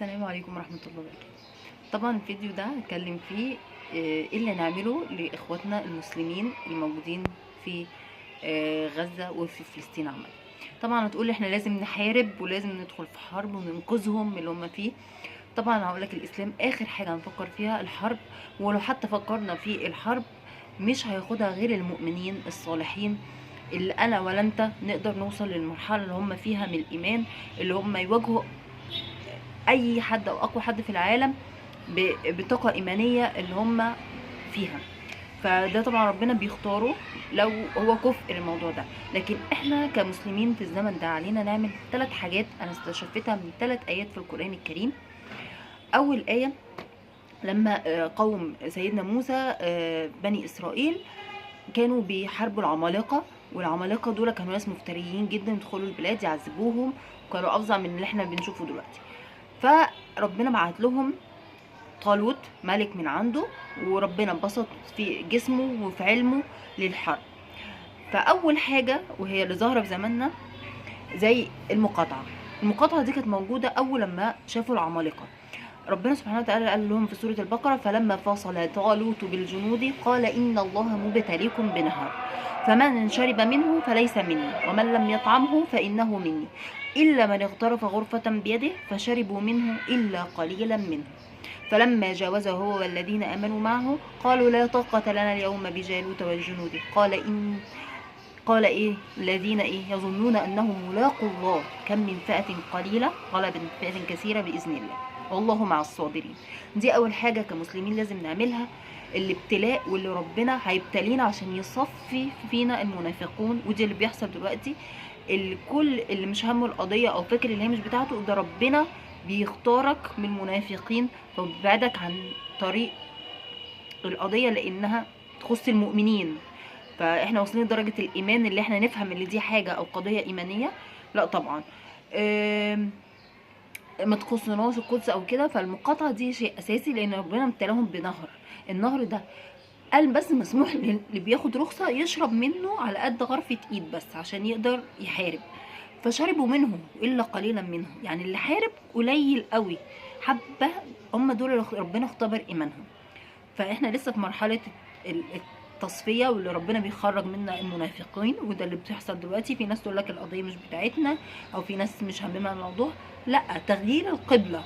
السلام عليكم ورحمة الله وبركاته. طبعا الفيديو ده هتكلم فيه ايه اللي نعمله لاخواتنا المسلمين الموجودين في غزة وفي فلسطين عامة. طبعا هتقول احنا لازم نحارب ولازم ندخل في حرب وننقذهم من اللي هم فيه. طبعا هقولك الاسلام اخر حاجة هنفكر فيها الحرب، ولو حتى فكرنا في الحرب مش هياخدها غير المؤمنين الصالحين اللي انا ولا انت نقدر نوصل للمرحلة اللي هم فيها من الايمان، اللي هم يواجهوا اي حد او اقوى حد في العالم بطاقة ايمانية اللي هم فيها. فده طبعا ربنا بيختاره لو هو كفء للموضوع ده. لكن احنا كمسلمين في الزمن ده علينا نعمل 3 حاجات انا استشفتها من 3 ايات في القرآن الكريم. اول اية لما قوم سيدنا موسى بني اسرائيل كانوا بيحاربوا العمالقة، والعمالقة دول كانوا ناس مفتريين جدا، يدخلوا البلاد يعذبوهم وكانوا افظع من اللي احنا بنشوفه دلوقتي. فربنا بعت لهم طالوت ملك من عنده، وربنا بسط في جسمه وفي علمه للحرب. فاول حاجه وهي اللي ظاهره في زماننا زي المقاطعه دي كانت موجوده اول لما شافوا العمالقه. ربنا سبحانه وتعالى قال لهم في سوره البقره: فلما فصل طالوت بالجنود قال ان الله مبتليكم بنهر فمن شرب منه فليس مني ومن لم يطعمه فانه مني الا من اغترف غرفه بيده فشربوا منه الا قليلا منه فلما جاوزه هو والذين آمنوا معه قالوا لا طاقة لنا اليوم بجالوت والجنود قال الذين يظنون أنهم ملاقوا الله كم من فئة قليلة غلبت فئة كثيرة بإذن الله والله مع الصابرين. دي أول حاجة كمسلمين لازم نعملها، الابتلاء واللي ربنا هيبتلينا عشان يصفي فينا المنافقون. ودي اللي بيحصل دلوقتي، الكل اللي مش همه القضية أو فكر اللي هي مش بتاعته ده ربنا بيختارك من المنافقين فبيبعدك عن طريق القضية لأنها تخص المؤمنين. فاحنا واصلين لدرجة الإيمان اللي احنا نفهم اللي دي حاجة أو قضية إيمانية؟ لا طبعا. ما تخصناش القدس أو كده. فالمقاطعة دي شيء أساسي لأن ربنا ابتلاهم بنهر. النهر ده قال بس مسموح اللي بياخد رخصة يشرب منه على قد غرفة ايد بس عشان يقدر يحارب، فشربوا منه الا قليلا منهم. يعني اللي حارب قليل قوي حبه، هم دول اللي ربنا اختبر ايمانهم. فاحنا لسه في مرحله التصفيه واللي ربنا بيخرج منا المنافقين، وده اللي بتحصل دلوقتي. في ناس تقول لك القضيه مش بتاعتنا، او في ناس مش هاممها الموضوع. لا، تغيير القبله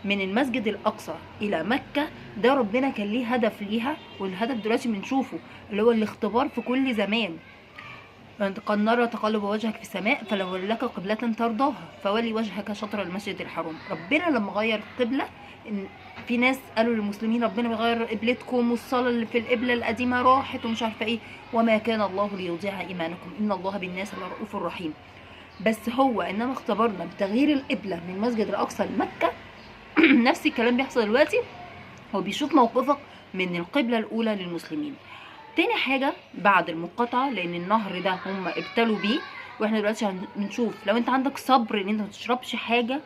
من المسجد الاقصى الى مكه ده ربنا كان ليه هدف ليها، والهدف دلوقتي بنشوفه اللي هو الاختبار في كل زمان. قد نرى تقلب وجهك في السماء فلولاك قبلة ترضاها فولي وجهك شطر المسجد الحرام. ربنا لما غير القبلة، في ناس قالوا للمسلمين ربنا بيغير قبلتكم والصلاة اللي في القبلة القديمة راحت ومش عارفة ايه، وما كان الله ليضيع ايمانكم ان الله بالناس لرؤوف رحيم. بس هو انما اختبرنا بتغيير القبلة من المسجد الاقصى لمكة. نفس الكلام بيحصل دلوقتي، هو بيشوف موقفك من القبلة الاولى للمسلمين. تاني حاجة بعد المقاطعة، لان النهر ده هم ابتلوا بيه، واحنا دلوقتي بنشوف لو انت عندك صبر ان انت متشربش حاجة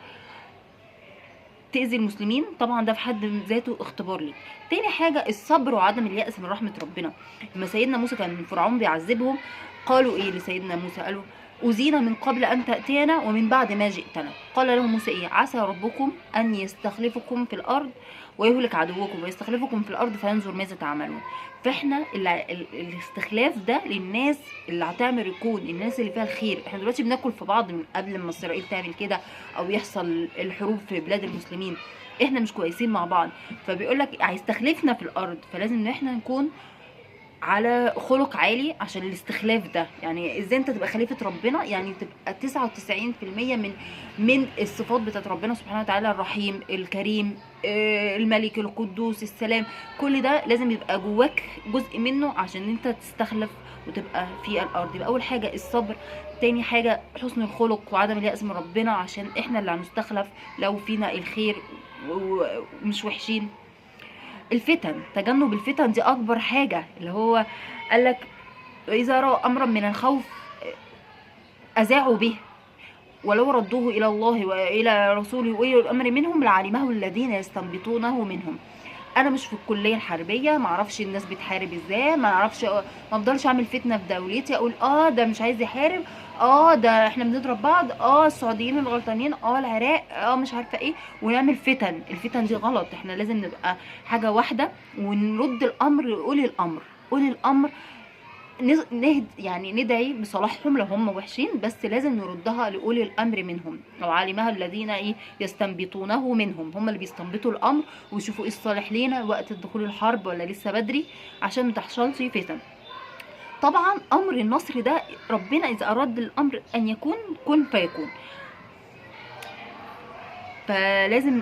تأذي المسلمين، طبعا ده في حد ذاته اختبار ليك. تاني حاجة الصبر وعدم اليأس من رحمة ربنا. لما سيدنا موسى كان فرعون بيعذبهم قالوا ايه لسيدنا موسى؟ قالوا أوذينا من قبل أن تأتينا ومن بعد ما جئتنا. قال لهم موسى عسى ربكم أن يستخلفكم في الأرض ويهلك عدوكم ويستخلفكم في الأرض فينظر ماذا تعملون. فاحنا الاستخلاف ده للناس اللي هتعمل يكون الناس اللي فيها الخير. احنا دلوقتي بناكل في بعض من قبل ما اسرائيل تعمل كده او يحصل الحروب في بلاد المسلمين، احنا مش كويسين مع بعض. فبيقولك هيستخلفنا في الأرض، فلازم ان احنا نكون على خلق عالي عشان الاستخلاف ده. يعني ازاي انت تبقى خليفة ربنا؟ يعني تبقى 99% من الصفات بتاعت ربنا سبحانه وتعالى: الرحيم، الكريم، الملك، القدوس، السلام. كل ده لازم يبقى جواك جزء منه عشان انت تستخلف وتبقى في الارض. يبقى اول حاجة الصبر، تاني حاجة حسن الخلق وعدم اليأس من ربنا عشان احنا اللي هنستخلف لو فينا الخير ومش وحشين. الفتن، تجنب الفتن دي اكبر حاجة. اللي هو قالك اذا رأوا امرا من الخوف اذاعوا به ولو ردوه الى الله والى رسوله واولي الامر منهم لعلمه الذين يستنبطونه منهم. انا مش في الكليه الحربيه، ما اعرفش الناس بتحارب ازاي، ما اعرفش، ما افضلش اعمل فتنه في دولتي اقول ده مش عايز يحارب ده احنا بنضرب بعض، السعوديين الغلطانين، العراق، مش عارفه ايه، ونعمل فتن. الفتن دي غلط، احنا لازم نبقى حاجه واحده ونرد الامر لاولي الامر. اولي الامر يعني ندعي بصلاحهم لو هم وحشين، بس لازم نردها لأولي الأمر منهم، لو علمها الذين يستنبطونه منهم، هم اللي بيستنبطوا الأمر ويشوفوا ايه الصالح لينا وقت دخول الحرب ولا لسه بدري، عشان متحصلش فتن. طبعا أمر النصر ده ربنا إذا أراد الأمر أن يكون كن فيكون، فلازم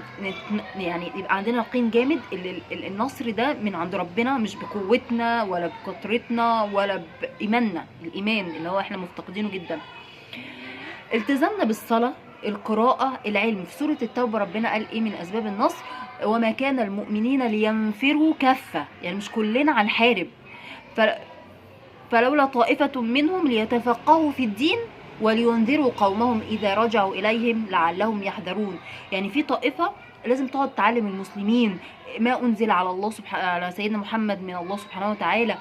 يعني يبقى عندنا يقين جامد النصر ده من عند ربنا، مش بقوتنا ولا بكثرتنا ولا بإيماننا، الإيمان اللي هو احنا مفتقدينه جدا. التزامنا بالصلاة، القراءة، العلم. في سورة التوبة ربنا قال ايه من أسباب النصر؟ وما كان المؤمنين لينفروا كافة، يعني مش كلنا هنحارب، فلولا طائفة منهم ليتفقهوا في الدين ولينذروا قومهم إذا رجعوا إليهم لعلهم يحذرون. يعني في طائفة لازم تقعد تعلم المسلمين ما أنزل على سيدنا محمد من الله سبحانه وتعالى.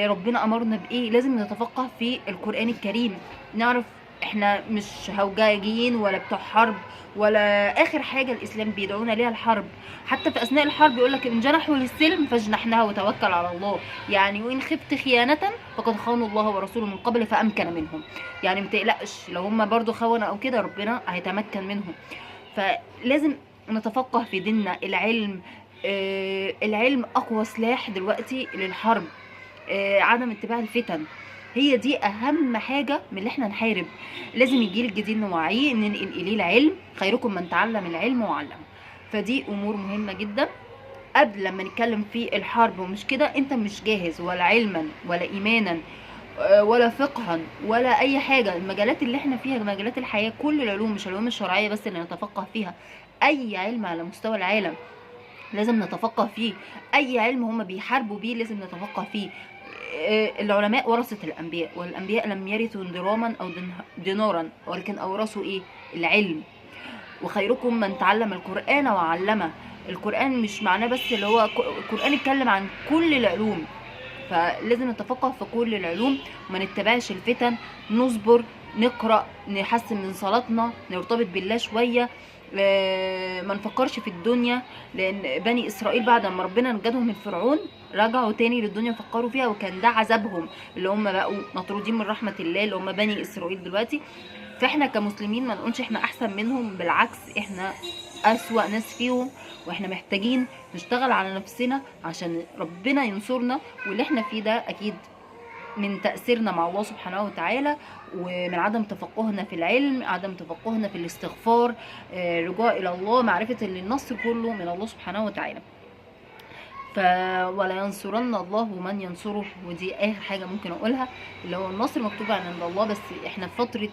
ربنا أمرنا بإيه، لازم نتفقه في القرآن الكريم، نعرف احنا مش هوجاجين ولا بتوع حرب، ولا اخر حاجه الاسلام بيدعونا ليها الحرب. حتى في اثناء الحرب يقول لك ان جنحوا للسلم فاجنحناها وتوكل على الله، يعني وان خفت خيانه فقد خانوا الله ورسوله من قبل فامكن منهم، يعني متقلقش لو هم برضو خونه او كده ربنا هيتمكن منهم. فلازم نتفقه في ديننا. العلم، العلم اقوى سلاح دلوقتي للحرب. عدم اتباع الفتن هي دي اهم حاجه من اللي احنا نحارب. لازم الجيل الجديد نوعيه، ننقل اليه العلم، خيركم من تعلم العلم وعلمه. فدي امور مهمه جدا. قبل لما نتكلم في الحرب ومش كده، انت مش جاهز ولا علما ولا ايمانا ولا فقها ولا اي حاجه. المجالات اللي احنا فيها مجالات الحياه، كل العلوم مش العلوم الشرعيه بس اللي نتفقه فيها، اي علم على مستوى العالم لازم نتفقه فيه. اي علم هم بيحاربوا بيه لازم نتفقه فيه. العلماء ورثة الأنبياء، والأنبياء لم يرثوا دراما أو دينارا، ولكن أورثوا إيه؟ العلم. وخيركم من تعلم القرآن وعلمه. القرآن مش معناه بس اللي هو القرآن اتكلم عن كل العلوم، فلازم نتفقه في كل العلوم وما نتبعش الفتن، نصبر، نقرأ، نحسن من صلاتنا، نرتبط بالله شوية، ما نفكرش في الدنيا. لان بني اسرائيل بعد ما ربنا نجدهم من فرعون رجعوا تاني للدنيا فكروا فيها، وكان ده عذابهم اللي هم بقوا مطرودين من رحمة الله، اللي هم بني اسرائيل دلوقتي. فاحنا كمسلمين ما نقولش احنا احسن منهم، بالعكس احنا اسوأ ناس فيهم، واحنا محتاجين نشتغل على نفسنا عشان ربنا ينصرنا. واللي احنا فيه ده اكيد من تأثيرنا مع الله سبحانه وتعالى، ومن عدم تفقهنا في العلم، عدم تفقهنا في الاستغفار، رجوع إلى الله، معرفة ان النصر كله من الله سبحانه وتعالى. ولا ينصرن الله من ينصره، ودي اخر حاجة ممكن اقولها، اللي هو النصر مكتوب عند الله، بس احنا في فترة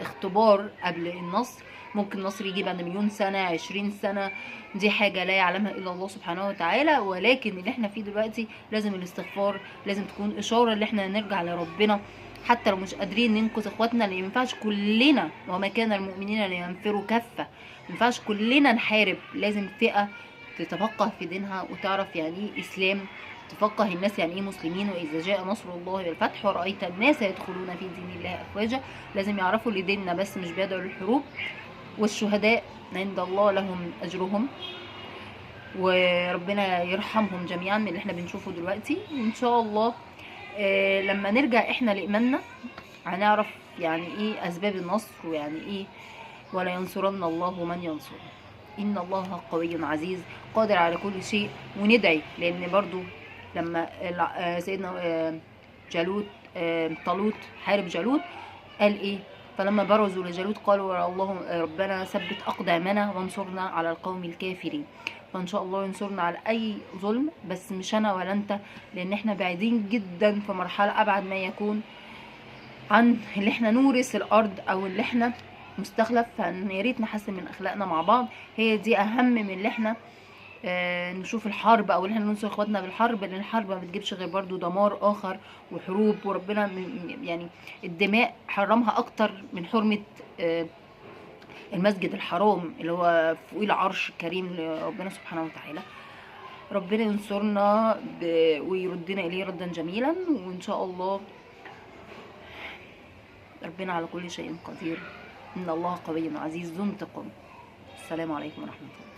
اختبار قبل النصر. ممكن النصر يجي بعد مليون سنة، 20 سنة، دي حاجة لا يعلمها إلا الله سبحانه وتعالى. ولكن اللي احنا فيه دلوقتي لازم الاستغفار، لازم تكون إشارة اللي احنا نرجع لربنا، حتى لو مش قادرين ننقذ اخواتنا. اللي ينفعش كلنا، وما كان المؤمنين لينفروا كافة، ينفعش كلنا نحارب، لازم فئة تتفقه في دينها وتعرف يعني ايه إسلام، تفقه الناس يعني ايه مسلمين. واذا جاء نصر الله والفتح ورأيت الناس يدخلون في دين الله افواجا، لازم يعرفوا اللي ديننا بس مش بيدعوا للحروب. والشهداء عند الله لهم اجرهم، وربنا يرحمهم جميعا من اللي احنا بنشوفه دلوقتي. وان شاء الله لما نرجع احنا لإيماننا هنعرف يعني ايه اسباب النصر، ويعني ايه ولا ينصرن الله من ينصره. ان الله قوي عزيز قادر على كل شيء. وندعي، لان برضو لما سيدنا طالوت حارب جالوت قال ايه؟ فلما برزوا لجالوت قالوا اللهم ربنا ثبت اقدامنا وانصرنا على القوم الكافرين. فان شاء الله ينصرنا على اي ظلم، بس مش انا ولا انت، لان احنا بعيدين جدا في مرحله ابعد ما يكون عن اللي احنا نورث الارض او اللي احنا مستخلف. فيا ريت نحسن من اخلاقنا مع بعض، هي دي اهم من اللي احنا نشوف الحرب او ان احنا ننصر اخواتنا بالحرب، لان الحرب ما بتجيبش غير برضو دمار اخر وحروب. وربنا يعني الدماء حرمها اكتر من حرمة المسجد الحرام اللي هو فوق العرش الكريم لربنا سبحانه وتعالى. ربنا ينصرنا ويردنا اليه ردا جميلا. وان شاء الله ربنا على كل شيء قدير، ان الله قوي عزيز ذو انتقام. السلام عليكم ورحمه الله.